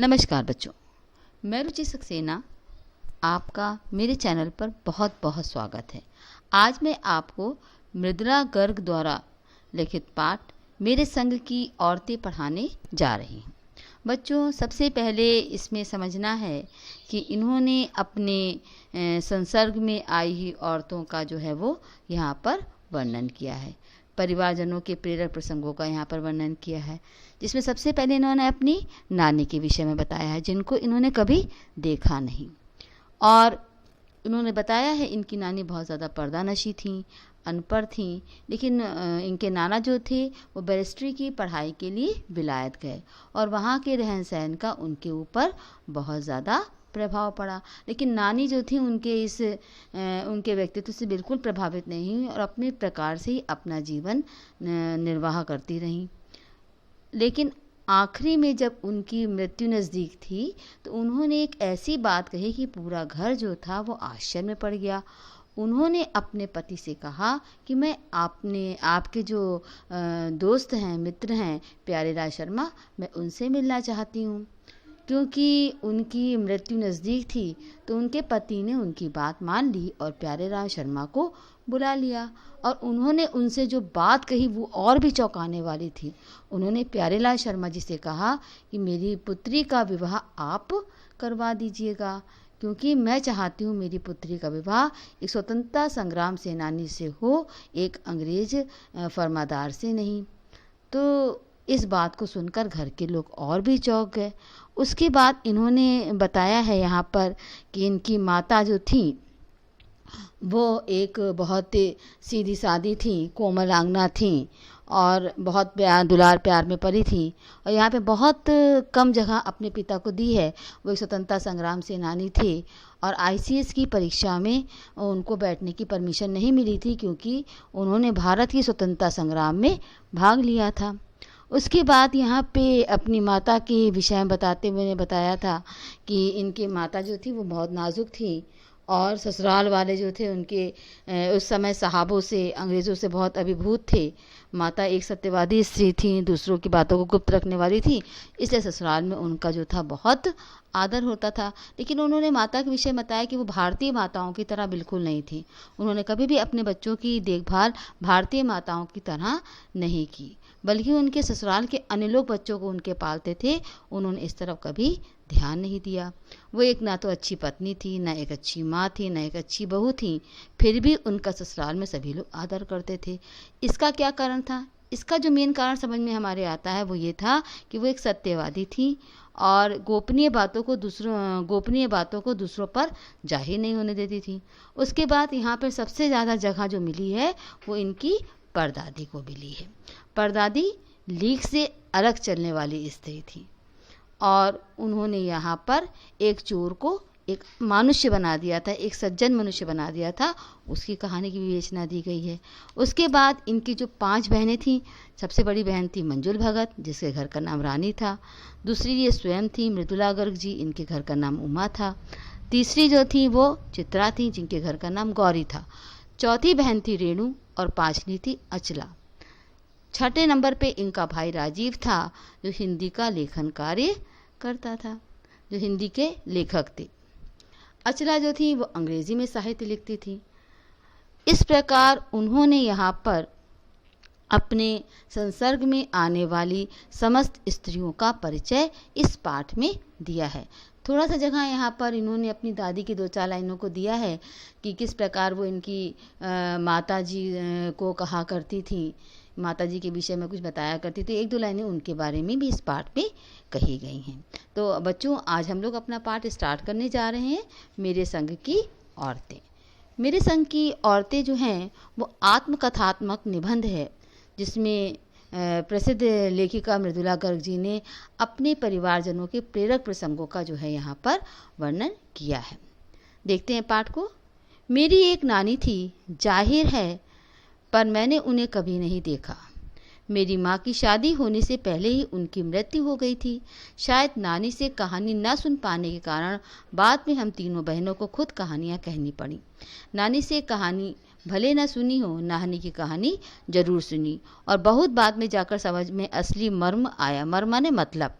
नमस्कार बच्चों, मैं रुचि सक्सेना। आपका मेरे चैनल पर बहुत बहुत स्वागत है। आज मैं आपको मृदुला गर्ग द्वारा लिखित पाठ मेरे संग की औरतें पढ़ाने जा रही हूँ। बच्चों, सबसे पहले इसमें समझना है कि इन्होंने अपने संसर्ग में आई हुई औरतों का जो है वो यहाँ पर वर्णन किया है। परिवारजनों के प्रेरक प्रसंगों का यहाँ पर वर्णन किया है, जिसमें सबसे पहले इन्होंने अपनी नानी के विषय में बताया है, जिनको इन्होंने कभी देखा नहीं। और उन्होंने बताया है इनकी नानी बहुत ज़्यादा पर्दानशी थीं, अनपढ़ थीं, लेकिन इनके नाना जो थे वो बैरिस्ट्री की पढ़ाई के लिए विलायत गए और वहाँ के रहन सहन का उनके ऊपर बहुत ज़्यादा प्रभाव पड़ा। लेकिन नानी जो थी उनके व्यक्तित्व से बिल्कुल प्रभावित नहीं हुई और अपने प्रकार से ही अपना जीवन निर्वाह करती रहीं। लेकिन आखिरी में जब उनकी मृत्यु नज़दीक थी तो उन्होंने एक ऐसी बात कही कि पूरा घर जो था वो आश्चर्य में पड़ गया। उन्होंने अपने पति से कहा कि मैं आपके जो दोस्त हैं, मित्र हैं, प्यारे राज शर्मा, मैं उनसे मिलना चाहती हूँ। क्योंकि उनकी मृत्यु नज़दीक थी तो उनके पति ने उनकी बात मान ली और प्यारे राज शर्मा को बुला लिया। और उन्होंने उनसे जो बात कही वो और भी चौंकाने वाली थी। उन्होंने प्यारेलाल शर्मा जी से कहा कि मेरी पुत्री का विवाह आप करवा दीजिएगा, क्योंकि मैं चाहती हूँ मेरी पुत्री का विवाह एक स्वतंत्रता संग्राम सेनानी से हो, एक अंग्रेज फर्मादार से नहीं। तो इस बात को सुनकर घर के लोग और भी चौंक गए। उसके बाद इन्होंने बताया है यहाँ पर कि इनकी माता जो थी वो एक बहुत सीधी सादी थी, कोमलांगना थी और बहुत दुलार प्यार में पली थी। और यहाँ पे बहुत कम जगह अपने पिता को दी है। वो एक स्वतंत्रता संग्राम सेनानी थे और आईसीएस की परीक्षा में उनको बैठने की परमिशन नहीं मिली थी, क्योंकि उन्होंने भारत की स्वतंत्रता संग्राम में भाग लिया था। उसके बाद यहाँ पे अपनी माता के विषय में बताते हुए ने बताया था कि इनकी माता जो थी वो बहुत नाजुक थी और ससुराल वाले जो थे उनके उस समय साहबों से, अंग्रेज़ों से बहुत अभिभूत थे। माता एक सत्यवादी स्त्री थी, दूसरों की बातों को गुप्त रखने वाली थी, इसलिए ससुराल में उनका जो था बहुत आदर होता था। लेकिन उन्होंने माता के विषय में बताया कि वो भारतीय माताओं की तरह बिल्कुल नहीं थी। उन्होंने कभी भी अपने बच्चों की देखभाल भारतीय माताओं की तरह नहीं की, बल्कि उनके ससुराल के अन्य लोग बच्चों को उनके पालते थे, उन्होंने इस तरफ कभी ध्यान नहीं दिया। वो एक ना तो अच्छी पत्नी थी, ना एक अच्छी माँ थी, ना एक अच्छी बहू थी, फिर भी उनका ससुराल में सभी लोग आदर करते थे। इसका क्या कारण था? इसका जो मेन कारण समझ में हमारे आता है वो ये था कि वो एक सत्यवादी थी और गोपनीय बातों को दूसरों पर जाहिर नहीं होने देती थी। उसके बाद यहाँ पर सबसे ज़्यादा जगह जो मिली है वो इनकी परदादी को मिली है। परदादी लीक से अलग चलने वाली स्त्री थी और उन्होंने यहाँ पर एक चोर को एक मनुष्य बना दिया था, एक सज्जन मनुष्य बना दिया था। उसकी कहानी की विवेचना दी गई है। उसके बाद इनकी जो 5 बहनें थीं, सबसे बड़ी बहन थी मंजुल भगत, जिसके घर का नाम रानी था। दूसरी ये स्वयं थी मृदुला गर्ग जी, इनके घर का नाम उमा था। तीसरी जो थी वो चित्रा थी, जिनके घर का नाम गौरी था। चौथी बहन थी रेणु और 5वीं थी अचला। छठे नंबर पे इनका भाई राजीव था, जो हिंदी का लेखन कार्य करता था, जो हिंदी के लेखक थे। अचला जो थी वो अंग्रेजी में साहित्य लिखती थी। इस प्रकार उन्होंने यहाँ पर अपने संसर्ग में आने वाली समस्त स्त्रियों का परिचय इस पाठ में दिया है। थोड़ा सा जगह यहाँ पर इन्होंने अपनी दादी की 2-4 लाइनों को दिया है कि किस प्रकार वो इनकी माता जी को कहा करती थी, माता जी के विषय में कुछ बताया करती थी। 1-2 लाइनें उनके बारे में भी इस पाठ में कही गई हैं। तो बच्चों, आज हम लोग अपना पाठ स्टार्ट करने जा रहे हैं। मेरे संग की औरतें। मेरे संग की औरतें जो हैं वो आत्मकथात्मक निबंध है, जिसमें प्रसिद्ध लेखिका मृदुला गर्ग जी ने अपने परिवारजनों के प्रेरक प्रसंगों का जो है यहाँ पर वर्णन किया है। देखते हैं पाठ को। मेरी एक नानी थी, जाहिर है, पर मैंने उन्हें कभी नहीं देखा। मेरी माँ की शादी होने से पहले ही उनकी मृत्यु हो गई थी। शायद नानी से कहानी न सुन पाने के कारण बाद में हम तीनों बहनों को खुद कहानियाँ कहनी पड़ी। नानी से कहानी भले न सुनी हो, नानी की कहानी जरूर सुनी और बहुत बाद में जाकर समझ में असली मर्म आया। मर्म माने मतलब।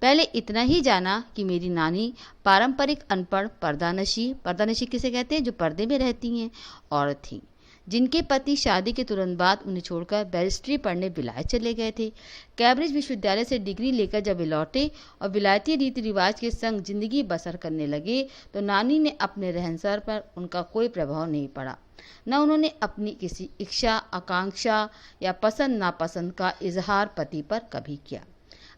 पहले इतना ही जाना कि मेरी नानी पारंपरिक अनपढ़ पर्दानशी किसे कहते हैं, जो पर्दे में रहती हैं, औरत थी, जिनके पति शादी के तुरंत बाद उन्हें छोड़कर बैरिस्ट्री पढ़ने विलायत चले गए थे। कैम्ब्रिज विश्वविद्यालय से डिग्री लेकर जब वे लौटे और विलायती रीति रिवाज के संग जिंदगी बसर करने लगे तो नानी ने अपने रहन-सहन पर उनका कोई प्रभाव नहीं पड़ा, न उन्होंने अपनी किसी इच्छा, आकांक्षा या पसंद नापसंद का इजहार पति पर कभी किया।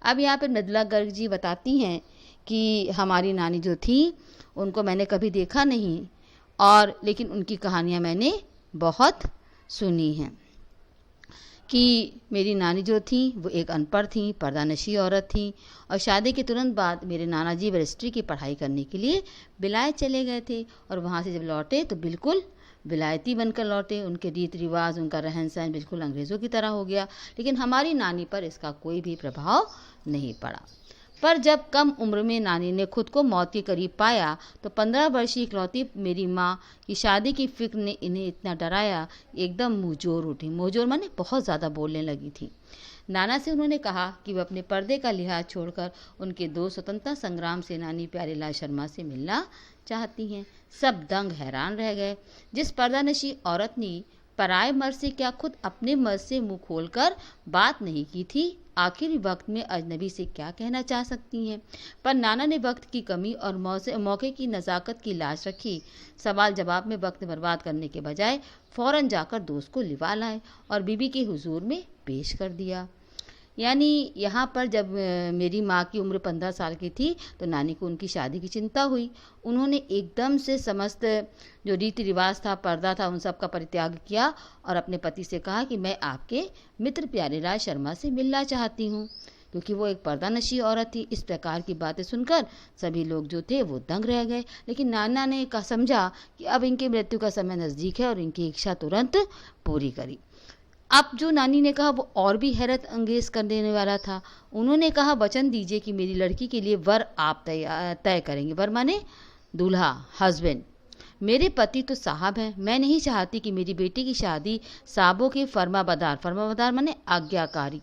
अब यहाँ पर मृदुला गर्ग जी बताती हैं कि हमारी नानी जो थी उनको मैंने कभी देखा नहीं, और लेकिन उनकी कहानियाँ मैंने बहुत सुनी हैं कि मेरी नानी जो थी वो एक अनपढ़ थी, पर्दानशी औरत थी, और शादी के तुरंत बाद मेरे नाना जी बैरिस्ट्री की पढ़ाई करने के लिए विलायत चले गए थे, और वहाँ से जब लौटे तो बिल्कुल विलायती बनकर लौटे। उनके रीति रिवाज, उनका रहन सहन बिल्कुल अंग्रेज़ों की तरह हो गया, लेकिन हमारी नानी पर इसका कोई भी प्रभाव नहीं पड़ा। पर जब कम उम्र में नानी ने खुद को मौत के करीब पाया तो 15 वर्षीय इकलौती मेरी माँ की शादी की फिक्र ने इन्हें इतना डराया, एकदम मुँहजोर उठी। मुँहजोर माने बहुत ज़्यादा बोलने लगी थी। नाना से उन्होंने कहा कि वह अपने पर्दे का लिहाज छोड़कर उनके 2 स्वतंत्रता संग्राम सेनानी प्यारेलाल शर्मा से मिलना चाहती हैं। सब दंग हैरान रह गए। जिस पर्दानशी औरत ने पराए मर्द से क्या खुद अपने मर्द से मुंह खोलकर बात नहीं की थी, आखिरी वक्त में अजनबी से क्या कहना चाह सकती हैं। पर नाना ने वक्त की कमी और मौके की नज़ाकत की लाज रखी। सवाल जवाब में वक्त बर्बाद करने के बजाय फौरन जाकर दोस्त को लिवा लाए और बीबी के हुजूर में पेश कर दिया। यानी यहाँ पर जब मेरी माँ की उम्र 15 साल की थी तो नानी को उनकी शादी की चिंता हुई। उन्होंने एकदम से समस्त जो रीति रिवाज था, पर्दा था, उन सब का परित्याग किया और अपने पति से कहा कि मैं आपके मित्र प्यारेलाल शर्मा से मिलना चाहती हूँ, क्योंकि वो एक पर्दानशी औरत थी। इस प्रकार की बातें सुनकर सभी लोग जो थे वो दंग रह गए, लेकिन नाना ने समझा कि अब इनकी मृत्यु का समय नज़दीक है और इनकी इच्छा तुरंत पूरी करी। अब जो नानी ने कहा वो और भी हैरत अंगेज कर देने वाला था। उन्होंने कहा, वचन दीजिए कि मेरी लड़की के लिए वर आप तय करेंगे। वर माने दूल्हा, हस्बैंड। मेरे पति तो साहब हैं, मैं नहीं चाहती कि मेरी बेटी की शादी साहबों के फर्माबरदार माने आज्ञाकारी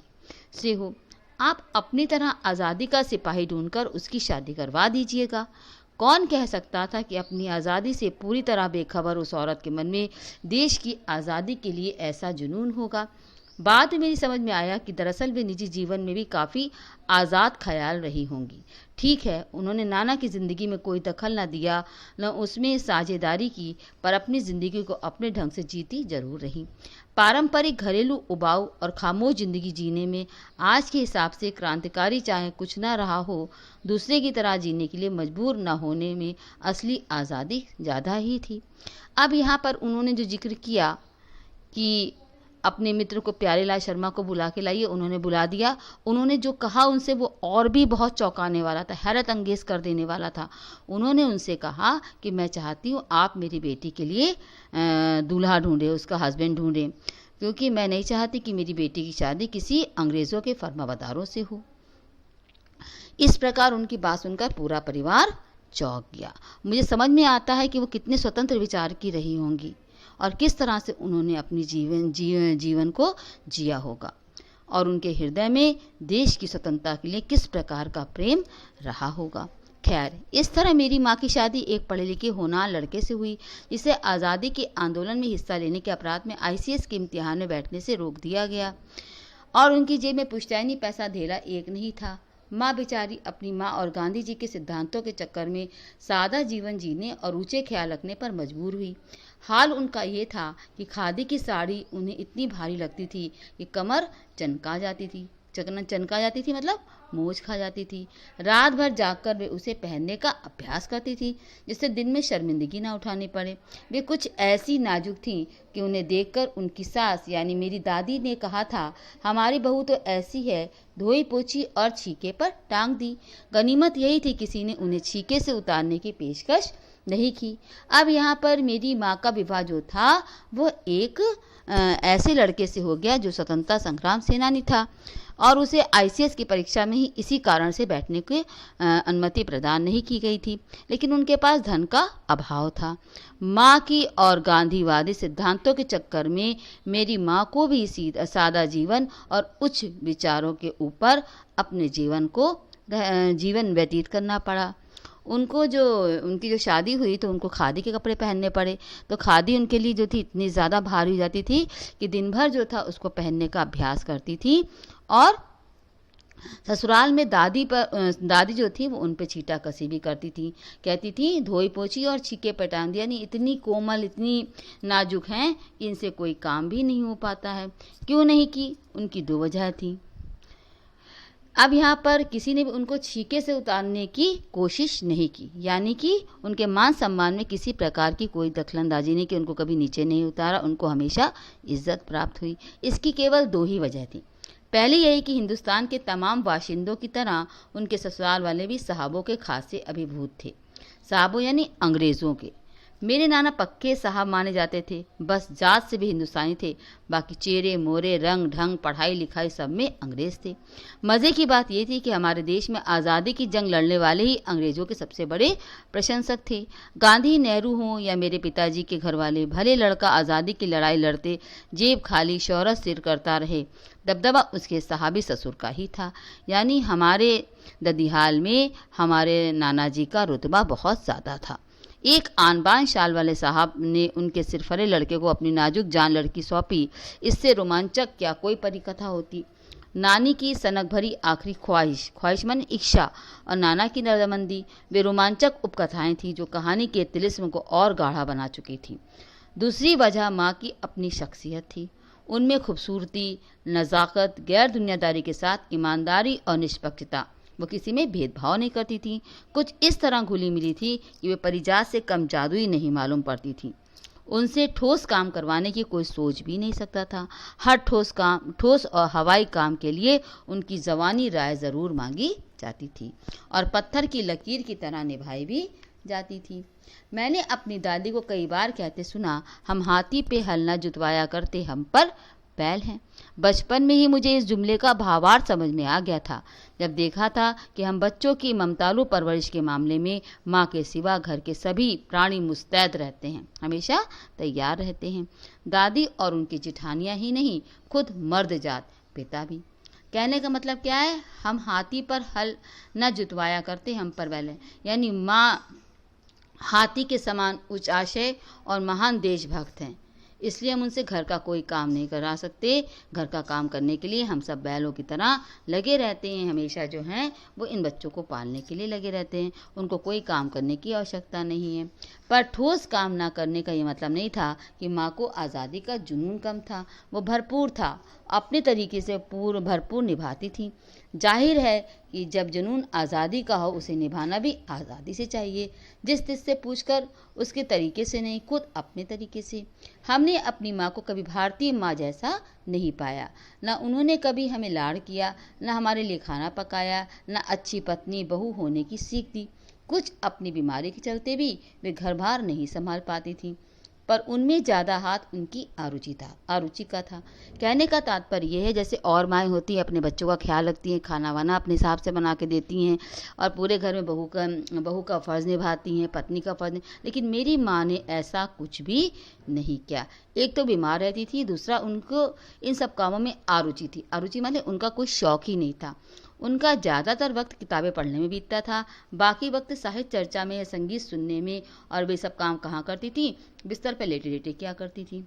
से हो। आप अपनी तरह आज़ादी का सिपाही ढूंढकर उसकी शादी करवा दीजिएगा। कौन कह सकता था कि अपनी आज़ादी से पूरी तरह बेखबर उस औरत के मन में देश की आज़ादी के लिए ऐसा जुनून होगा। बाद में मेरी समझ में आया कि दरअसल वे निजी जीवन में भी काफ़ी आज़ाद ख्याल रही होंगी। ठीक है, उन्होंने नाना की ज़िंदगी में कोई दखल न दिया, न उसमें साझेदारी की, पर अपनी ज़िंदगी को अपने ढंग से जीती जरूर रही। पारंपरिक घरेलू उबाऊ और खामोश ज़िंदगी जीने में आज के हिसाब से क्रांतिकारी चाहे कुछ ना रहा हो, दूसरे की तरह जीने के लिए मजबूर न होने में असली आज़ादी ज़्यादा ही थी। अब यहाँ पर उन्होंने जो जिक्र किया कि अपने मित्र को प्यारेलाल शर्मा को बुला के लाइए, उन्होंने बुला दिया। उन्होंने जो कहा उनसे वो और भी बहुत चौंकाने वाला था, हैरत अंगेज कर देने वाला था। उन्होंने उनसे कहा कि मैं चाहती हूँ आप मेरी बेटी के लिए दूल्हा ढूंढें, उसका हस्बैंड ढूंढें, क्योंकि मैं नहीं चाहती कि मेरी बेटी की शादी किसी अंग्रेज़ों के फर्माबरदारों से हो। इस प्रकार उनकी बात सुनकर पूरा परिवार चौंक गया। मुझे समझ में आता है कि वो कितने स्वतंत्र विचार की रही होंगी और किस तरह से उन्होंने अपनी जीवन को जिया होगा, और उनके हृदय में देश की स्वतंत्रता के लिए किस प्रकार का प्रेम रहा होगा। खैर, इस तरह मेरी माँ की शादी एक पढ़े लिखे होनहार लड़के से हुई, जिसे आज़ादी के आंदोलन में हिस्सा लेने के अपराध में ICS के इम्तिहान में बैठने से रोक दिया गया, और उनकी जेब में पुश्तैनी पैसा धेला एक नहीं था। माँ बेचारी अपनी माँ और गांधी जी के सिद्धांतों के चक्कर में सादा जीवन जीने और ऊंचे ख्याल रखने पर मजबूर हुई। हाल उनका ये था कि खादी की साड़ी उन्हें इतनी भारी लगती थी कि कमर चनका जाती थी मतलब मोच खा जाती थी। रात भर जागकर वे उसे पहनने का अभ्यास करती थी, जिससे दिन में शर्मिंदगी ना उठानी पड़े। वे कुछ ऐसी नाजुक थीं कि उन्हें देखकर उनकी सास यानी मेरी दादी ने कहा था, हमारी बहू तो ऐसी है, धोई पोछी और छीके पर टांग दी। गनीमत यही थी किसी ने उन्हें छीके से उतारने की पेशकश नहीं की। अब यहाँ पर मेरी माँ का विवाह जो था वो एक ऐसे लड़के से हो गया जो स्वतंत्रता संग्राम सेनानी था, और उसे ICS की परीक्षा में ही इसी कारण से बैठने की अनुमति प्रदान नहीं की गई थी, लेकिन उनके पास धन का अभाव था। माँ की और गांधीवादी सिद्धांतों के चक्कर में मेरी माँ को भी सादा जीवन और उच्च विचारों के ऊपर अपने जीवन को जीवन व्यतीत करना पड़ा। उनकी जो शादी हुई तो उनको खादी के कपड़े पहनने पड़े। तो खादी उनके लिए जो थी इतनी ज़्यादा भारी हो जाती थी कि दिन भर जो था उसको पहनने का अभ्यास करती थी। और ससुराल में दादी जो थी वो उन पे छींटा कसी भी करती थी। कहती थी धोई पोछी और छीके पे टांग दिया। यानी इतनी कोमल, इतनी नाजुक हैं, इनसे कोई काम भी नहीं हो पाता है। क्यों नहीं की? उनकी दो वजह थी। अब यहाँ पर किसी ने भी उनको छीके से उतारने की कोशिश नहीं की, यानी कि उनके मान सम्मान में किसी प्रकार की कोई दखलंदाजी नहीं की, उनको कभी नीचे नहीं उतारा, उनको हमेशा इज्जत प्राप्त हुई। इसकी केवल दो ही वजह थी। पहली यही कि हिंदुस्तान के तमाम बाशिंदों की तरह उनके ससुराल वाले भी साहबों के खासे अभिभूत थे। साहबों यानी अंग्रेज़ों के। मेरे नाना पक्के साहब माने जाते थे, बस जात से भी हिंदुस्तानी थे। बाकी चेहरे मोरे, रंग ढंग, पढ़ाई लिखाई सब में अंग्रेज़ थे। मज़े की बात यह थी कि हमारे देश में आज़ादी की जंग लड़ने वाले ही अंग्रेज़ों के सबसे बड़े प्रशंसक थे। गांधी, नेहरू हों या मेरे पिताजी के घर वाले, भले लड़का आज़ादी की लड़ाई लड़ते जेब खाली शौहरत सिर करता रहे, दबदबा उसके साहबी ससुर का ही था। यानी हमारे ददिहाल में हमारे नाना जी का रुतबा बहुत ज़्यादा था। एक आन बान शाल वाले साहब ने उनके सिरफरे लड़के को अपनी नाजुक जान लड़की सौंपी। इससे रोमांचक क्या कोई परिकथा होती। नानी की सनक भरी आखिरी ख्वाहिश मन इच्छा और नाना की रजामंदी, वे रोमांचक उपकथाएं थीं जो कहानी के तिलिस्म को और गाढ़ा बना चुकी थी। दूसरी वजह माँ की अपनी शख्सियत थी। उनमें खूबसूरती, नज़ाकत, गैर दुनियादारी के साथ ईमानदारी और निष्पक्षता। वो किसी में भेदभाव नहीं करती थी। कुछ इस तरह घुली मिली थी कि वे परिजात से कम जादुई नहीं मालूम पड़ती थी। उनसे ठोस काम करवाने की कोई सोच भी नहीं सकता था। हर ठोस और हवाई काम के लिए उनकी जवानी राय ज़रूर मांगी जाती थी और पत्थर की लकीर की तरह निभाई भी जाती थी। मैंने अपनी दादी को कई बार कहते सुना, हम हाथी पे हल न जुतवाया करते, हम पर बैल हैं। बचपन में ही मुझे इस जुमले का भावार्थ समझ में आ गया था, जब देखा था कि हम बच्चों की ममतालू परवरिश के मामले में माँ के सिवा घर के सभी प्राणी मुस्तैद रहते हैं, हमेशा तैयार रहते हैं। दादी और उनकी जिठानियाँ ही नहीं, खुद मर्द जात पिता भी। कहने का मतलब क्या है? हम हाथी पर हल न जुतवाया करते, हम पर बैल हैं। यानी माँ हाथी के समान उच्च आशय और महान देशभक्त हैं, इसलिए हम उनसे घर का कोई काम नहीं करा सकते। घर का काम करने के लिए हम सब बैलों की तरह लगे रहते हैं। हमेशा जो हैं वो इन बच्चों को पालने के लिए लगे रहते हैं, उनको कोई काम करने की आवश्यकता नहीं है। पर ठोस काम ना करने का ये मतलब नहीं था कि माँ को आज़ादी का जुनून कम था। वो भरपूर था, अपने तरीके से भरपूर निभाती थी। जाहिर है कि जब जुनून आज़ादी का हो, उसे निभाना भी आज़ादी से चाहिए, जिस से पूछकर, उसके तरीके से नहीं, खुद अपने तरीके से। हमने अपनी माँ को कभी भारतीय माँ जैसा नहीं पाया। न उन्होंने कभी हमें लाड़ किया, न हमारे लिए खाना पकाया, न अच्छी पत्नी बहू होने की सीख दी। कुछ अपनी बीमारी के चलते भी वे घर बार नहीं संभाल पाती थी, पर उनमें ज़्यादा हाथ उनकी आरुचि का था। कहने का तात्पर्य यह है, जैसे और माएँ होती हैं अपने बच्चों का ख्याल रखती हैं, खाना वाना अपने हिसाब से बना के देती हैं और पूरे घर में बहू का फ़र्ज़ निभाती हैं, पत्नी का फ़र्ज़ नहीं। लेकिन मेरी माँ ने ऐसा कुछ भी नहीं किया। एक तो बीमार रहती थी, दूसरा उनको इन सब कामों में आरुचि थी। आरुचि माने उनका कोई शौक़ ही नहीं था। उनका ज़्यादातर वक्त किताबें पढ़ने में बीतता था, बाकी वक्त साहित्य चर्चा में, संगीत सुनने में। और वे सब काम कहाँ करती थी? बिस्तर पर लेटे लेटे क्या करती थी।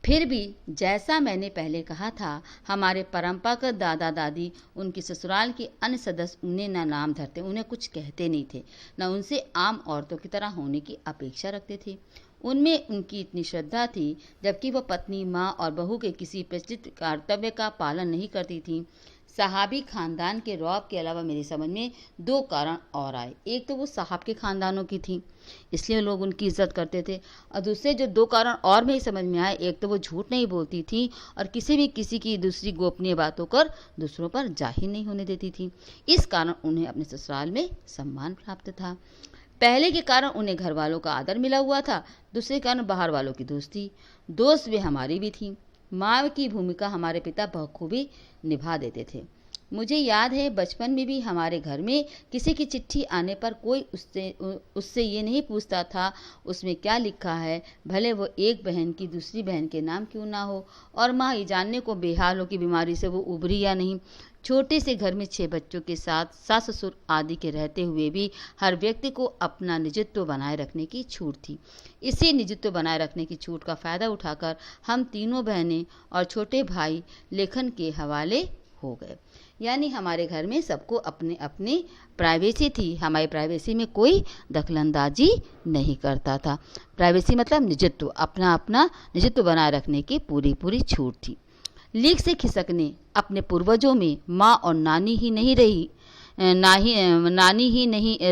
फिर भी जैसा मैंने पहले कहा था, हमारे परंपरागत दादा दादी उनकी ससुराल के अन्य सदस्य उन्हें न नाम धरते, उन्हें कुछ कहते नहीं थे, न उनसे आम औरतों की तरह होने की अपेक्षा रखते थे। उनमें उनकी इतनी श्रद्धा थी, जबकि वह पत्नी, माँ और बहू के किसी प्रचलित कर्तव्य का पालन नहीं करती थी। सहाबी खानदान के रौब के अलावा मेरी समझ में दो कारण और आए। एक तो वो साहब के खानदानों की थी, इसलिए लोग उनकी इज्जत करते थे, और दूसरे जो दो कारण और मेरी समझ में आए, एक तो वो झूठ नहीं बोलती थी और किसी की दूसरी गोपनीय बातों कर दूसरों पर जाहिर नहीं होने देती थी। इस कारण उन्हें अपने ससुराल में सम्मान प्राप्त था। पहले के कारण उन्हें घर वालों का आदर मिला हुआ था, दूसरे कारण बाहर वालों की दोस्ती। दोस्त वे हमारी भी थी। माँ की भूमिका हमारे पिता बखूबी निभा देते थे। मुझे याद है बचपन में भी हमारे घर में किसी की चिट्ठी आने पर कोई उससे ये नहीं पूछता था उसमें क्या लिखा है, भले वो एक बहन की दूसरी बहन के नाम क्यों ना हो, और माँ ये जानने को बेहाल हो कि बीमारी से वो उभरी या नहीं। छोटे से घर में 6 बच्चों के साथ सास ससुर आदि के रहते हुए भी हर व्यक्ति को अपना निजत्व बनाए रखने की छूट थी। इसी निजत्व बनाए रखने की छूट का फायदा उठाकर हम तीनों बहनें और छोटे भाई लेखन के हवाले हो गए। यानी हमारे घर में सबको अपने अपने प्राइवेसी थी, हमारी प्राइवेसी में कोई दखलंदाजी नहीं करता था। प्राइवेसी मतलब निजत्व, अपना अपना निजत्व बनाए रखने की पूरी पूरी छूट थी। लीक से खिसकने अपने पूर्वजों में माँ और नानी ही नहीं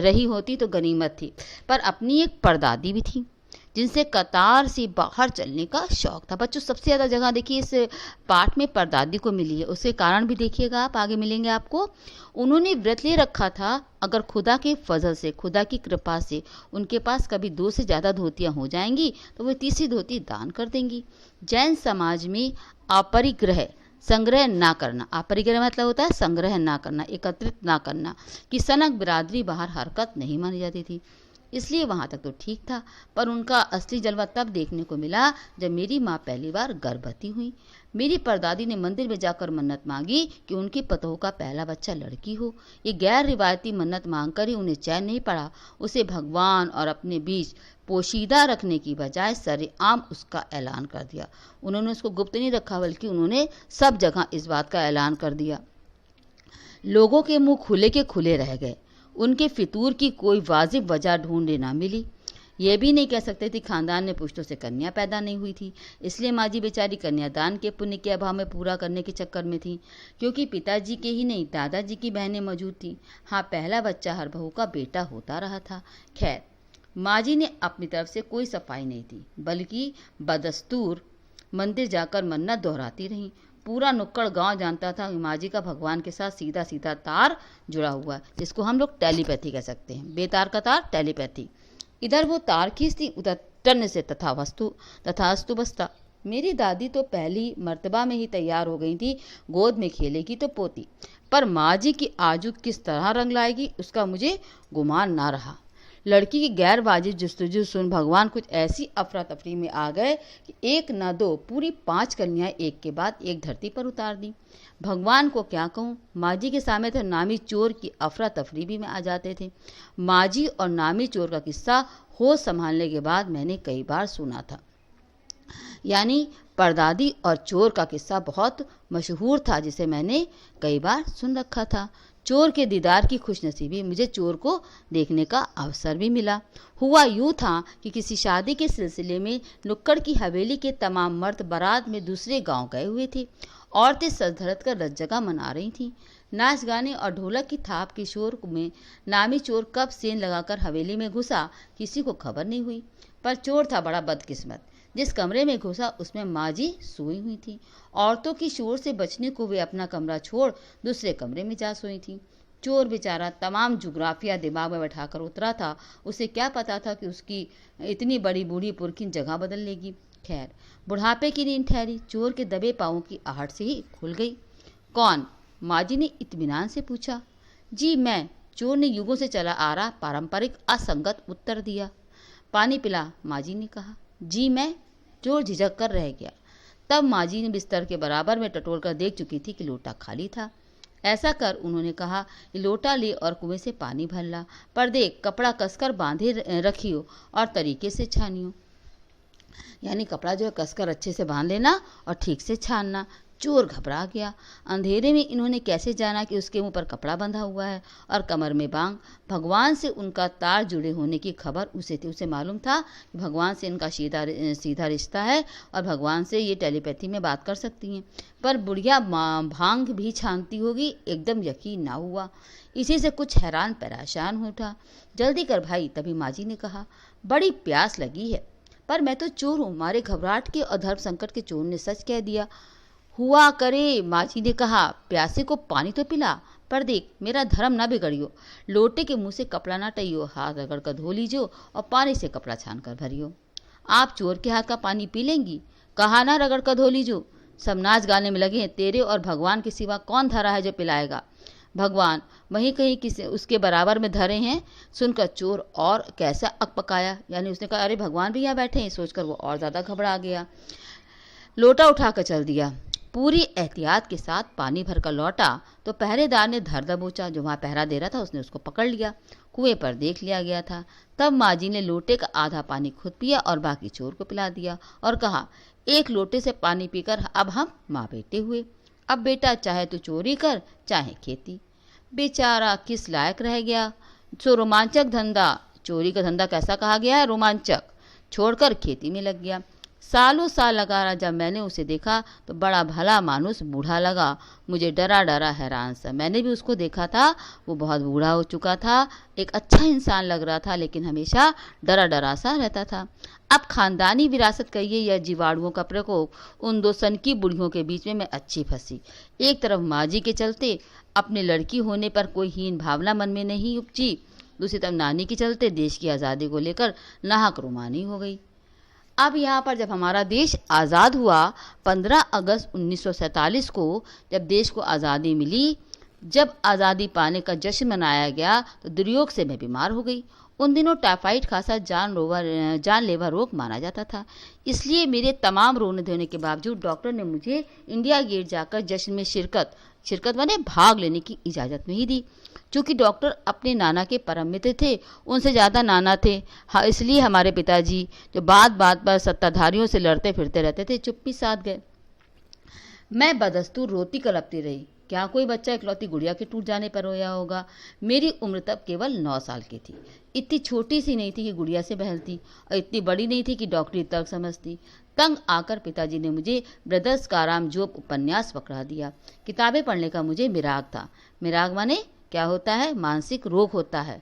रही होती तो गनीमत थी, पर अपनी एक परदादी भी थी जिनसे कतार से बाहर चलने का शौक था। बच्चों, सबसे ज़्यादा जगह देखिए इस पाठ में परदादी को मिली है, उसके कारण भी देखिएगा आप, आगे मिलेंगे आपको। उन्होंने व्रत ले रखा था, अगर खुदा के फजल से, खुदा की कृपा से उनके पास कभी 2 से ज़्यादा धोतियाँ हो जाएंगी तो वो तीसरी धोती दान कर देंगी। जैन समाज में अपरिग्रह संग्रह ना करना, अपरिग्रह मतलब होता है संग्रह ना करना, एकत्रित ना करना, कि सनक बिरादरी बाहर हरकत नहीं मानी जाती थी, इसलिए वहाँ तक तो ठीक था। पर उनका असली जलवा तब देखने को मिला जब मेरी माँ पहली बार गर्भवती हुई। मेरी परदादी ने मंदिर में जाकर मन्नत मांगी कि उनकी पतोह का पहला बच्चा लड़की हो। ये गैर रिवायती मन्नत मांगकर ही उन्हें चैन नहीं पड़ा। उसे भगवान और अपने बीच पोशीदा रखने की बजाय सरेआम उसका ऐलान कर दिया। उन्होंने उसको गुप्त नहीं रखा, बल्कि उन्होंने सब जगह इस बात का ऐलान कर दिया। लोगों के मुंह खुले के खुले रह गए। उनके फितूर की कोई वाजिब वजह ढूंढने ना मिली। यह भी नहीं कह सकते थे खानदान में पुश्तों से कन्या पैदा नहीं हुई थी, इसलिए माँ जी बेचारी कन्यादान के पुण्य के अभाव में पूरा करने के चक्कर में थी, क्योंकि पिताजी के ही नहीं दादाजी की बहनें मौजूद थी। हाँ, पहला बच्चा हर बहू का बेटा होता रहा था। खैर, माँ जी ने अपनी तरफ से कोई सफाई नहीं दी, बल्कि बदस्तूर मंदिर जाकर मन्नत दोहराती रहीं। पूरा नुक्कड़ गांव जानता था कि माँ जी का भगवान के साथ सीधा सीधा तार जुड़ा हुआ है, जिसको हम लोग टेलीपैथी कह सकते हैं। बेतार का तार टेलीपैथी। इधर वो तार खींचती, उधर टन से तथास्तु बसता। मेरी दादी तो पहली मर्तबा में ही तैयार हो गई थी, गोद में खेलेगी तो पोती। पर माँ जी की आजू किस तरह रंग लाएगी उसका मुझे गुमान ना रहा। लड़की की गैर वाजिब जुस्तजू सुन भगवान कुछ ऐसी अफरा तफरी में आ गए कि 1 न 2 पूरी 5 कन्याएं एक के बाद एक धरती पर उतार दी। भगवान को क्या कहूँ, माँ जी के सामने तो नामी चोर की अफरा तफरी भी में आ जाते थे। माँ जी और नामी चोर का किस्सा होश संभालने के बाद मैंने कई बार सुना था। यानी परदादी और चोर का किस्सा बहुत मशहूर था, जिसे मैंने कई बार सुन रखा था। चोर के दीदार की खुशनसीबी, मुझे चोर को देखने का अवसर भी मिला। हुआ यूँ था कि किसी शादी के सिलसिले में नुक्कड़ की हवेली के तमाम मर्द बारात में दूसरे गांव गए हुए थे। औरतें सज धरत कर रत जगह मना रही थीं। नाच गाने और ढोलक की थाप के शोर में नामी चोर कब सेंध लगाकर हवेली में घुसा किसी को खबर नहीं हुई। पर चोर था बड़ा बदकिस्मत। जिस कमरे में घुसा उसमें माँ जी सोई हुई थी। औरतों की शोर से बचने को वे अपना कमरा छोड़ दूसरे कमरे में जा सोई थी। चोर बेचारा तमाम जुग्राफिया दिमाग में बैठाकर उतरा था। उसे क्या पता था कि उसकी इतनी बड़ी बूढ़ी पुरखिन जगह बदल लेगी। खैर, बुढ़ापे की नींद ठहरी चोर के दबे पाँवों की आहट से ही खुल गई। कौन? माँ जी ने इत्मीनान से पूछा। जी मैं, चोर ने युगों से चला आ रहा पारंपरिक असंगत उत्तर दिया। पानी पिला, माँ जी ने कहा। जी मैं, चोर झिझक कर रह गया। तब माँ जी ने बिस्तर के बराबर में टटोल कर देख चुकी थी कि लोटा खाली था। ऐसा कर उन्होंने कहा, लोटा ले और कुएं से पानी भर ला, पर देख कपड़ा कसकर बांधे रखियो और तरीके से छानियो। यानी कपड़ा जो है कसकर अच्छे से बांध लेना और ठीक से छानना। चोर घबरा गया। अंधेरे में इन्होंने कैसे जाना कि उसके मुंह पर कपड़ा बंधा हुआ है और कमर में बांग। भगवान से उनका तार जुड़े होने की खबर उसे थी। उसे मालूम था कि भगवान से इनका सीधा रिश्ता है और भगवान से ये टेलीपैथी में बात कर सकती हैं। पर बुढ़िया भांग भी छानती होगी, एकदम यकीन ना हुआ। इसी से कुछ हैरान परेशान हो उठा। जल्दी कर भाई, तभी माँ जी ने कहा। बड़ी प्यास लगी है। पर मैं तो चोर हूँ, मारे घबराहट के और धर्म संकट के चोर ने सच कह दिया। हुआ करे, माँ जी ने कहा। प्यासे को पानी तो पिला, पर देख मेरा धर्म ना बिगड़ियो। लोटे के मुंह से कपड़ा ना टइयो, हाथ रगड़ कर धो लीजियो और पानी से कपड़ा छान कर भरियो। आप चोर के हाथ का पानी पी लेंगी? कहा ना रगड़ कर धो लीजियो। सब नाच गाने में लगे हैं। तेरे और भगवान के सिवा कौन धरा है जो पिलाएगा? भगवान वहीं कहीं किसी उसके बराबर में धरे हैं। सुनकर चोर और कैसा अकपकाया, यानी उसने कहा अरे भगवान भी यहाँ बैठे हैं। सोचकर वो और ज़्यादा घबरा गया, लोटा उठाकर चल दिया। पूरी एहतियात के साथ पानी भरकर लौटा तो पहरेदार ने धर दबोचा। जो वहाँ पहरा दे रहा था उसने उसको पकड़ लिया। कुएं पर देख लिया गया था। तब माजी ने लोटे का आधा पानी खुद पिया और बाकी चोर को पिला दिया और कहा, एक लोटे से पानी पीकर अब हम माँ बेटे हुए। अब बेटा चाहे तो चोरी कर चाहे खेती। बेचारा किस लायक रह गया। सो रोमांचक धंधा, चोरी का धंधा कैसा कहा गया है, रोमांचक, छोड़कर खेती में लग गया। सालों साल लगा रहा। जब मैंने उसे देखा तो बड़ा भला मानुस बूढ़ा लगा। मुझे डरा डरा हैरान सा। मैंने भी उसको देखा था, वो बहुत बूढ़ा हो चुका था। एक अच्छा इंसान लग रहा था लेकिन हमेशा डरा डरा सा रहता था। अब खानदानी विरासत कहिए या जीवाणुओं का प्रकोप, उन दो सनकी बुढ़ियों के बीच में मैं अच्छी फंसी। एक तरफ माजी के चलते अपने लड़की होने पर कोई हीन भावना मन में नहीं उपजी, दूसरी तरफ नानी के चलते देश की आज़ादी को लेकर नाहक रुमानी हो गई। अब यहाँ पर जब हमारा देश आज़ाद हुआ 15 अगस्त 1947 को, जब देश को आज़ादी मिली, जब आज़ादी पाने का जश्न मनाया गया तो दुर्योग से मैं बीमार हो गई। उन दिनों टाइफाइड खासा जानलेवा रोग माना जाता था। इसलिए मेरे तमाम रोने धोने के बावजूद डॉक्टर ने मुझे इंडिया गेट जाकर जश्न में शिरकत माने भाग लेने की इजाज़त नहीं दी। चूँकि डॉक्टर अपने नाना के परम मित्र थे, उनसे ज़्यादा नाना थे। हाँ, इसलिए हमारे पिताजी जो बात बात पर सत्ताधारियों से लड़ते फिरते रहते थे, चुप्पी साध गए। मैं बदस्तूर रोती कलपती रही। क्या कोई बच्चा इकलौती गुड़िया के टूट जाने पर रोया होगा। मेरी उम्र तब केवल 9 साल की थी। इतनी छोटी सी नहीं थी कि गुड़िया से बहलती और इतनी बड़ी नहीं थी कि डॉक्टरी तर्क समझती। तंग आकर पिताजी ने मुझे ब्रदर्स कारामजोब उपन्यास पकड़ा दिया। किताबें पढ़ने का मुझे मिराग था। मिराग माने क्या होता है? मानसिक रोग होता है।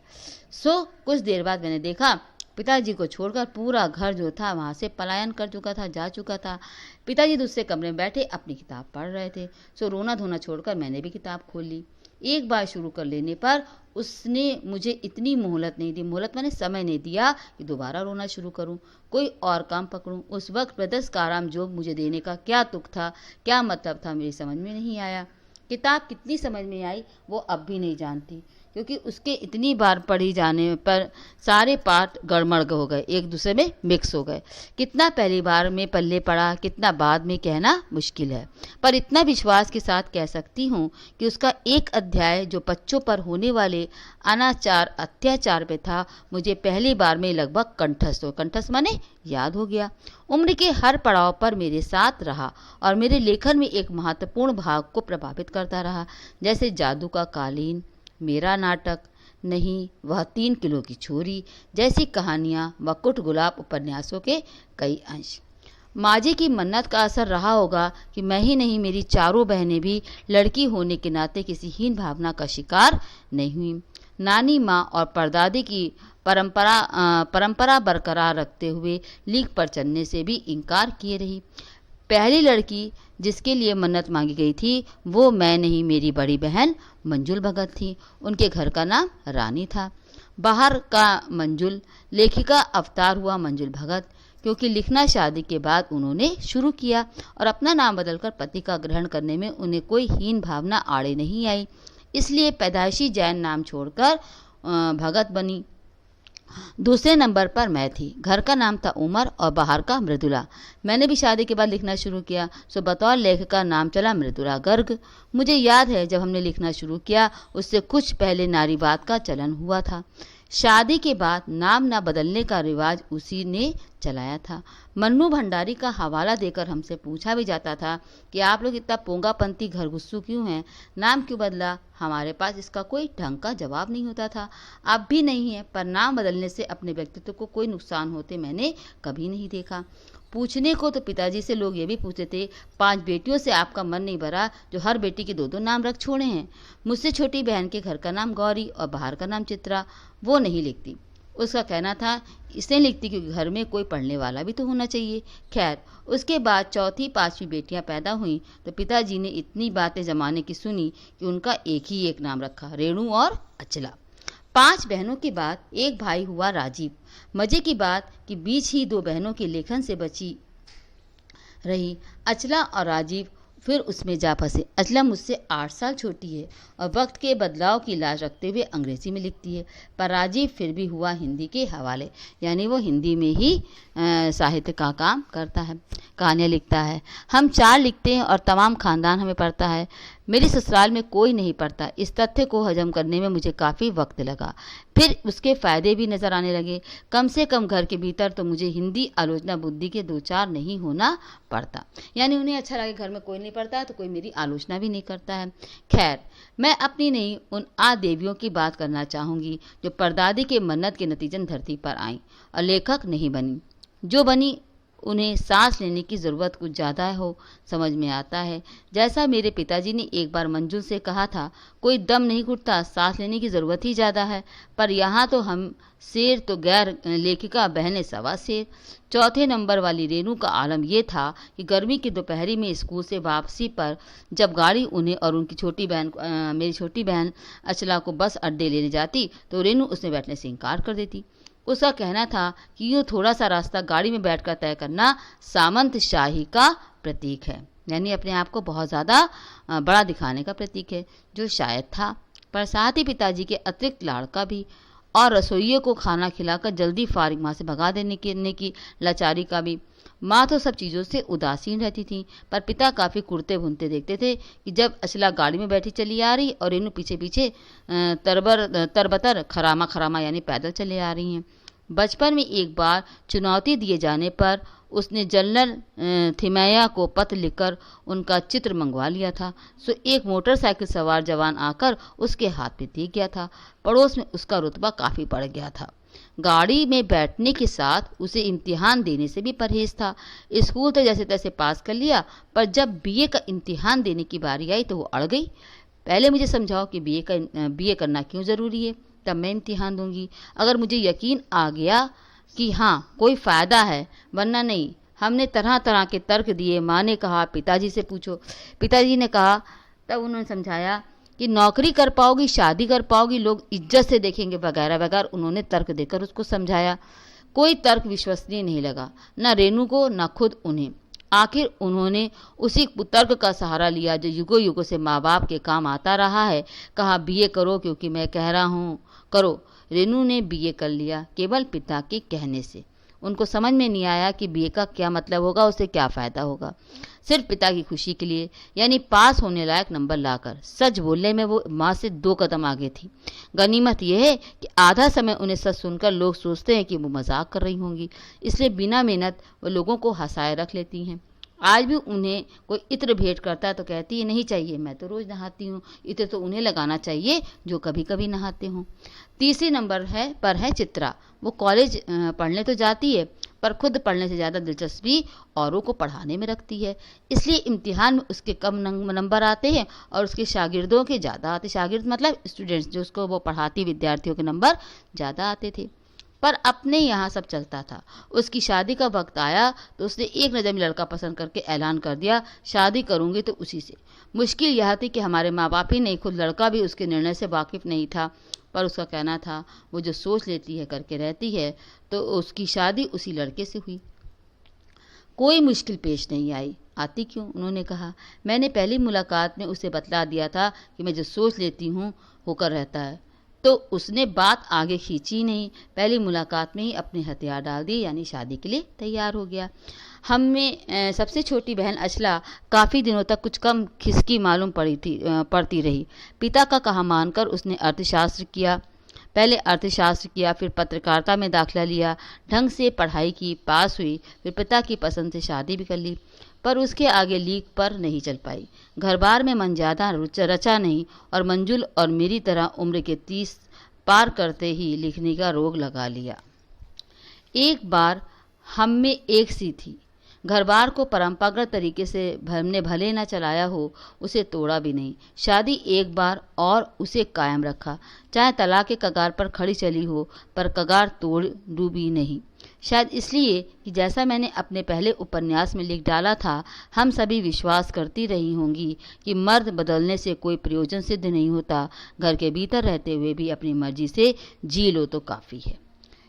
कुछ देर बाद मैंने देखा पिताजी को छोड़कर पूरा घर जो था वहाँ से पलायन कर चुका था, जा चुका था। पिताजी दूसरे कमरे में बैठे अपनी किताब पढ़ रहे थे। रोना धोना छोड़कर मैंने भी किताब खोल ली। एक बार शुरू कर लेने पर उसने मुझे इतनी मोहलत नहीं दी, मोहलत मैंने समय नहीं दिया कि दोबारा रोना शुरू करूं, कोई और काम पकड़ूं। उस वक्त ब्रदर्स कारामजोब मुझे देने का क्या तुक था, क्या मतलब था, मेरी समझ में नहीं आया। किताब कितनी समझ में आई वो अब भी नहीं जानती, क्योंकि उसके इतनी बार पढ़ी जाने पर सारे पाठ गड़मड़ हो गए, एक दूसरे में मिक्स हो गए। कितना पहली बार में पल्ले पड़ा, कितना बाद में कहना मुश्किल है, पर इतना विश्वास के साथ कह सकती हूँ कि उसका एक अध्याय जो बच्चों पर होने वाले अनाचार अत्याचार पे था, मुझे पहली बार में लगभग कंठस्थ माने याद हो गया। उम्र के हर पड़ाव पर मेरे साथ रहा और मेरे लेखन में एक महत्वपूर्ण भाग को प्रभावित करता रहा, जैसे जादू का कालीन, मेरा नाटक नहीं, वह 3 किलो की छोरी जैसी कहानियाँ व कुट गुलाब उपन्यासों के कई अंश। माजी की मन्नत का असर रहा होगा कि मैं ही नहीं, मेरी चारों बहनें भी लड़की होने के नाते किसी हीन भावना का शिकार नहीं हुई। नानी, माँ और परदादी की परंपरा बरकरार रखते हुए लीक पर चलने से भी इनकार किए रही। पहली लड़की जिसके लिए मन्नत मांगी गई थी वो मैं नहीं, मेरी बड़ी बहन मंजुल भगत थी। उनके घर का नाम रानी था। बाहर का मंजुल, लेखिका अवतार हुआ मंजुल भगत, क्योंकि लिखना शादी के बाद उन्होंने शुरू किया और अपना नाम बदलकर पति का ग्रहण करने में उन्हें कोई हीन भावना आड़े नहीं आई, इसलिए पैदाइशी जैन नाम छोड़कर भगत बनी। दूसरे नंबर पर मैं थी। घर का नाम था उमर और बाहर का मृदुला। मैंने भी शादी के बाद लिखना शुरू किया, बतौर लेखक का नाम चला मृदुला गर्ग। मुझे याद है जब हमने लिखना शुरू किया उससे कुछ पहले नारीवाद का चलन हुआ था। शादी के बाद नाम न बदलने का रिवाज उसी ने चलाया था। मन्नू भंडारी का हवाला देकर हमसे पूछा भी जाता था कि आप लोग इतना पोंगापंथी घरगुस्सू क्यों हैं, नाम क्यों बदला। हमारे पास इसका कोई ढंग का जवाब नहीं होता था, अब भी नहीं है, पर नाम बदलने से अपने व्यक्तित्व को कोई नुकसान होते मैंने कभी नहीं देखा। पूछने को तो पिताजी से लोग ये भी पूछते थे, 5 बेटियों से आपका मन नहीं भरा जो हर बेटी के 2-2 नाम रख छोड़े हैं। मुझसे छोटी बहन के घर का नाम गौरी और बाहर का नाम चित्रा, वो नहीं लिखती। उसका कहना था इसलिए लिखती क्योंकि घर में कोई पढ़ने वाला भी तो होना चाहिए। खैर, उसके बाद 4-5वीं बेटियां पैदा हुईं तो पिताजी ने इतनी बातें जमाने की सुनी कि उनका एक नाम रखा, रेणु और अचला। 5 बहनों के बाद एक भाई हुआ राजीव। मजे की बात कि बीच ही 2 बहनों के लेखन से बची रही। अचला और राजीव फिर उसमें जा फंसे। अचला मुझसे 8 साल छोटी है और वक्त के बदलाव की लाज रखते हुए अंग्रेजी में लिखती है, पर राजीव फिर भी हुआ हिंदी के हवाले, यानी वो हिंदी में ही साहित्य का काम करता है, कहानियाँ लिखता है। हम 4 लिखते हैं और तमाम खानदान हमें पढ़ता है। मेरी ससुराल में कोई नहीं पढ़ता। इस तथ्य को हजम करने में मुझे काफ़ी वक्त लगा। फिर उसके फ़ायदे भी नज़र आने लगे। कम से कम घर के भीतर तो मुझे हिंदी आलोचना बुद्धि के 2-4 नहीं होना पड़ता, यानी उन्हें अच्छा लगे घर में कोई नहीं पढ़ता है तो कोई मेरी आलोचना भी नहीं करता है। खैर, मैं अपनी नहीं उन देवियों की बात करना चाहूँगी जो परदादी के मन्नत के नतीजन धरती पर आईं और लेखक नहीं बनी। जो बनी उन्हें सांस लेने की ज़रूरत कुछ ज़्यादा हो समझ में आता है। जैसा मेरे पिताजी ने एक बार मंजू से कहा था, कोई दम नहीं घुटता, सांस लेने की ज़रूरत ही ज़्यादा है। पर यहाँ तो हम शेर तो गैर लेखिका बहनें सवा शेर। चौथे नंबर वाली रेनू का आलम यह था कि गर्मी की दोपहरी में स्कूल से वापसी पर जब गाड़ी उन्हें और उनकी मेरी छोटी बहन अचला को बस अड्डे लेने जाती तो रेनू उसमें बैठने से इनकार कर देती। उसका कहना था कि यूँ थोड़ा सा रास्ता गाड़ी में बैठकर तय करना सामंत शाही का प्रतीक है, यानी अपने आप को बहुत ज़्यादा बड़ा दिखाने का प्रतीक है, जो शायद था। पर साथ ही पिताजी के अतिरिक्त लाड़का भी और रसोइयों को खाना खिलाकर जल्दी फारिग माँ से भगा देने की लाचारी का भी। माँ तो सब चीज़ों से उदासीन रहती थी, पर पिता काफ़ी कुर्ते भुनते देखते थे कि जब अचला गाड़ी में बैठी चली आ रही और रेनू पीछे पीछे तरबतर खरामा यानी पैदल चले आ रही हैं। बचपन में एक बार चुनौती दिए जाने पर उसने जनरल थिमैया को पत्र लिखकर उनका चित्र मंगवा लिया था। सो एक मोटरसाइकिल सवार जवान आकर उसके हाथ में दे गया था। पड़ोस में उसका रुतबा काफ़ी बढ़ गया था। गाड़ी में बैठने के साथ उसे इम्तिहान देने से भी परहेज था। स्कूल तो जैसे तैसे पास कर लिया, पर जब बीए का इम्तिहान देने की बारी आई तो वो अड़ गई। पहले मुझे समझाओ कि बीए करना क्यों ज़रूरी है, तब मैं इम्तिहान दूंगी। अगर मुझे यकीन आ गया कि हाँ कोई फ़ायदा है, वरना नहीं। हमने तरह तरह के तर्क दिए। माँ ने कहा पिताजी से पूछो। पिताजी ने कहा, तब उन्होंने समझाया कि नौकरी कर पाओगी, शादी कर पाओगी, लोग इज्जत से देखेंगे वगैरह वगैरह। उन्होंने तर्क देकर उसको समझाया। कोई तर्क विश्वसनीय नहीं लगा, न रेनू को न खुद उन्हें। आखिर उन्होंने उसी कुतर्क का सहारा लिया जो युगों युगों से माँ बाप के काम आता रहा है। कहा बीए करो क्योंकि मैं कह रहा हूँ करो। रेनू ने बीए कर लिया केवल पिता के कहने से। उनको समझ में नहीं आया कि बीए का क्या मतलब होगा, उससे क्या फ़ायदा होगा। सिर्फ पिता की खुशी के लिए, यानी पास होने लायक नंबर लाकर। सच बोलने में वो माँ से 2 कदम आगे थी। गनीमत यह है कि आधा समय उन्हें सच सुनकर लोग सोचते हैं कि वो मजाक कर रही होंगी, इसलिए बिना मेहनत वो लोगों को हंसाए रख लेती हैं। आज भी उन्हें कोई इत्र भेंट करता है तो कहती है नहीं चाहिए, मैं तो रोज़ नहाती हूँ। इत्र तो उन्हें लगाना चाहिए जो कभी कभी नहाते हों। तीसरे नंबर पर है चित्रा। वो कॉलेज पढ़ने तो जाती है, पर खुद पढ़ने से ज़्यादा दिलचस्पी औरों को पढ़ाने में रखती है। इसलिए इम्तिहान में उसके कम नंबर आते हैं और उसके शागिर्दों के ज़्यादा आते। शागिर्द मतलब स्टूडेंट्स, जो उसको वो पढ़ाती विद्यार्थियों के नंबर ज़्यादा आते थे। पर अपने यहाँ सब चलता था। उसकी शादी का वक्त आया तो उसने एक नज़र में लड़का पसंद करके ऐलान कर दिया, शादी करूँगी तो उसी से। मुश्किल यह थी कि हमारे माँ बाप ही नहीं, खुद लड़का भी उसके निर्णय से वाकिफ़ नहीं था। पर उसका कहना था वो जो सोच लेती है करके रहती है, तो उसकी शादी उसी लड़के से हुई। कोई मुश्किल पेश नहीं आई। आती क्यों? उन्होंने कहा, मैंने पहली मुलाकात में उसे बतला दिया था कि मैं जो सोच लेती हूँ होकर रहता है। तो उसने बात आगे खींची नहीं, पहली मुलाकात में ही अपने हथियार डाल दिए, यानी शादी के लिए तैयार हो गया। हम में सबसे छोटी बहन अचला काफ़ी दिनों तक कुछ कम खिसकी मालूम पड़ती रही। पिता का कहा मानकर उसने पहले अर्थशास्त्र किया, फिर पत्रकारिता में दाखिला लिया, ढंग से पढ़ाई की, पास हुई, फिर पिता की पसंद से शादी भी कर ली। पर उसके आगे लीक पर नहीं चल पाई। घर बार में मन ज़्यादा रचा नहीं और मंजुल और मेरी तरह उम्र के 30 पार करते ही लिखने का रोग लगा लिया। एक बार हम में एक सी थी। घर बार को परंपरागत तरीके से हमने भले न चलाया हो, उसे तोड़ा भी नहीं। शादी एक बार और उसे कायम रखा, चाहे तलाक के कगार पर खड़ी चली हो, पर कगार तोड़ डूबी नहीं। शायद इसलिए कि जैसा मैंने अपने पहले उपन्यास में लिख डाला था, हम सभी विश्वास करती रही होंगी कि मर्द बदलने से कोई प्रयोजन सिद्ध नहीं होता। घर के भीतर रहते हुए भी अपनी मर्जी से जी लो तो काफ़ी है।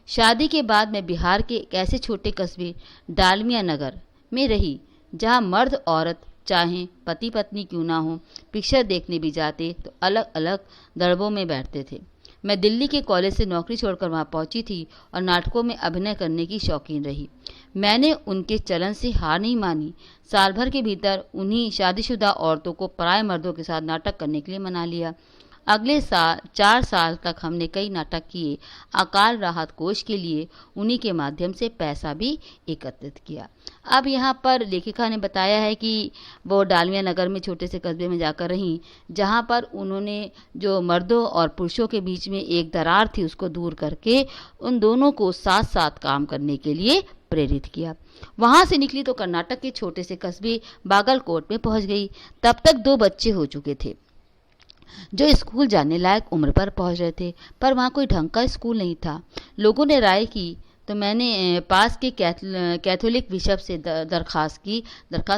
शादी के बाद मैं बिहार के एक ऐसे छोटे कस्बे डालमिया नगर में रही जहाँ मर्द औरत चाहे पति पत्नी क्यों ना हो, पिक्चर देखने भी जाते तो अलग अलग दड़बों में बैठते थे। मैं दिल्ली के कॉलेज से नौकरी छोड़कर वहाँ पहुंची थी और नाटकों में अभिनय करने की शौकीन रही। मैंने उनके चलन से हार नहीं मानी। साल भर के भीतर उन्हीं शादीशुदा औरतों को पराए मर्दों के साथ नाटक करने के लिए मना लिया। अगले 4 साल तक हमने कई नाटक किए। अकाल राहत कोष के लिए उन्हीं के माध्यम से पैसा भी एकत्रित किया। अब यहाँ पर लेखिका ने बताया है कि वो डालमिया नगर में छोटे से कस्बे में जाकर रहीं, जहाँ पर उन्होंने जो मर्दों और पुरुषों के बीच में एक दरार थी उसको दूर करके उन दोनों को साथ साथ काम करने के लिए प्रेरित किया। वहाँ से निकली तो कर्नाटक के छोटे से कस्बे बागलकोट में पहुँच गई। तब तक 2 बच्चे हो चुके थे जो स्कूल जाने लायक उम्र पर पहुंच रहे थे, पर वहाँ कोई ढंग का स्कूल नहीं था। लोगों ने राय की तो मैंने पास के कैथोलिक बिशप से दरखास्त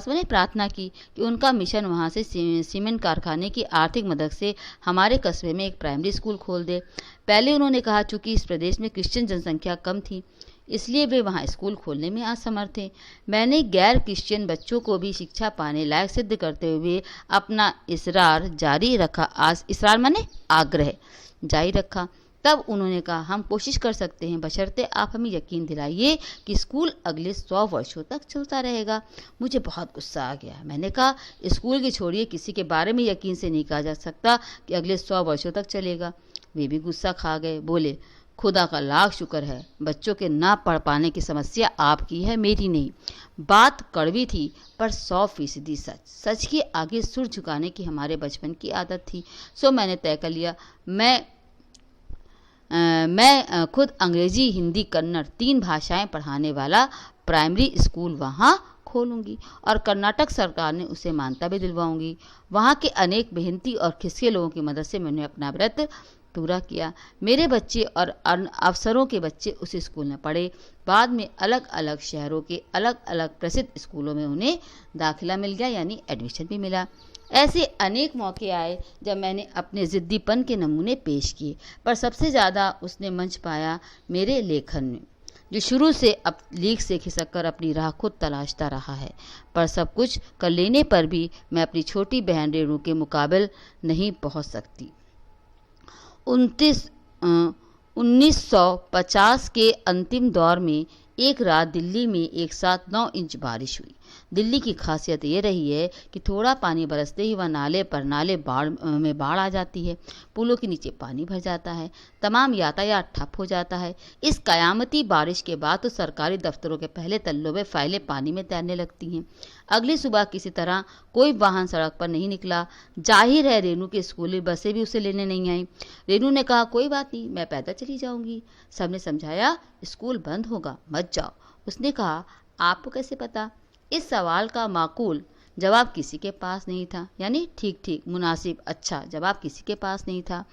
मैंने प्रार्थना की कि उनका मिशन वहाँ से सीमेंट कारखाने की आर्थिक मदद से हमारे कस्बे में एक प्राइमरी स्कूल खोल दे। पहले उन्होंने कहा चूँकि इस प्रदेश में क्रिश्चियन जनसंख्या कम थी, इसलिए वे वहाँ स्कूल खोलने में असमर्थ थे। मैंने गैर क्रिश्चियन बच्चों को भी शिक्षा पाने लायक सिद्ध करते हुए अपना इसरार जारी रखा। इसरार माने आग्रह जारी रखा। तब उन्होंने कहा हम कोशिश कर सकते हैं, बशर्ते आप हमें यकीन दिलाइए कि स्कूल अगले 100 वर्षों तक चलता रहेगा। मुझे बहुत गुस्सा आ गया। मैंने कहा स्कूल की छोड़िए, किसी के बारे में यकीन से नहीं कहा जा सकता कि अगले 100 वर्षों तक चलेगा। वे भी गुस्सा खा गए, बोले खुदा का लाख शुक्र है बच्चों के ना पढ़ पाने की समस्या आपकी है, मेरी नहीं। बात कड़वी थी पर 100% सच। सच के आगे सुर झुकाने की हमारे बचपन की आदत थी। सो मैंने तय कर लिया मैं खुद अंग्रेजी, हिंदी, कन्नड़ 3 भाषाएं पढ़ाने वाला प्राइमरी स्कूल वहाँ खोलूंगी और कर्नाटक सरकार ने उसे मान्यता भी दिलवाऊंगी। वहाँ के अनेक मेहनती और खिस्से लोगों की मदद से मैंने अपना व्रत पूरा किया। मेरे बच्चे और अफसरों के बच्चे उस स्कूल में पढ़े। बाद में अलग अलग शहरों के अलग अलग प्रसिद्ध स्कूलों में उन्हें दाखिला मिल गया, यानी एडमिशन भी मिला। ऐसे अनेक मौके आए जब मैंने अपने ज़िद्दीपन के नमूने पेश किए, पर सबसे ज़्यादा उसने मंच पाया मेरे लेखन में, जो शुरू से अब लीक से खिसक कर अपनी राह खुद तलाशता रहा है। पर सब कुछ कर लेने पर भी मैं अपनी छोटी बहन रेणु के मुकाबले नहीं पहुंच सकती। 1950 के अंतिम दौर में एक रात दिल्ली में एक साथ 9 इंच बारिश हुई। दिल्ली की खासियत ये रही है कि थोड़ा पानी बरसते ही वह नाले में बाढ़ आ जाती है, पुलों के नीचे पानी भर जाता है, तमाम यातायात ठप हो जाता है। इस कयामती बारिश के बाद तो सरकारी दफ्तरों के पहले तल्लों में फाइलें पानी में तैरने लगती हैं। अगली सुबह किसी तरह कोई वाहन सड़क पर नहीं निकला। जाहिर है रेनू की स्कूली बसें भी उसे लेने नहीं आई। रेनू ने कहा कोई बात नहीं, मैं पैदल चली जाऊंगी। सबने समझाया स्कूल बंद होगा, मत जाओ। उसने कहा आपको कैसे पता? इस सवाल का माकूल जवाब किसी के पास नहीं था, यानी ठीक मुनासिब अच्छा जवाब किसी के पास नहीं था।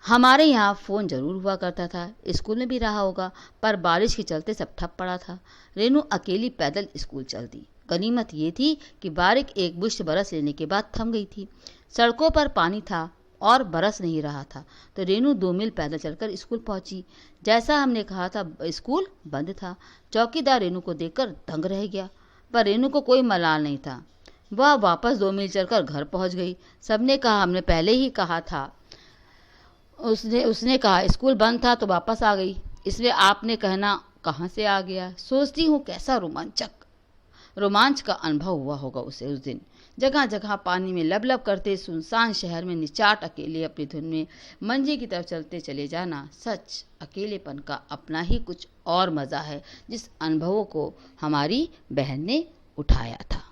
हमारे यहाँ फ़ोन ज़रूर हुआ करता था, स्कूल में भी रहा होगा, पर बारिश के चलते सब ठप पड़ा था। रेनू अकेली पैदल स्कूल चल दी। गनीमत ये थी कि बारिश एक बुश्त बरस लेने के बाद थम गई थी। सड़कों पर पानी था और बरस नहीं रहा था, तो रेनू 2 मील पैदल चलकर स्कूल पहुंची। जैसा हमने कहा था स्कूल बंद था। चौकीदार रेनू को देखकर दंग रह गया, पर रेनू को कोई मलाल नहीं था। वह वापस 2 मील चलकर घर पहुंच गई। सबने कहा हमने पहले ही कहा था। उसने कहा स्कूल बंद था तो वापस आ गई, इसलिए आपने कहना कहाँ से आ गया। सोचती हूँ कैसा रोमांच का अनुभव हुआ होगा उसे उस दिन। जगह जगह पानी में लबलब करते सुनसान शहर में निचाट अकेले अपनी धुन में मंजिल की तरफ चलते चले जाना। सच अकेलेपन का अपना ही कुछ और मज़ा है, जिस अनुभवों को हमारी बहन ने उठाया था।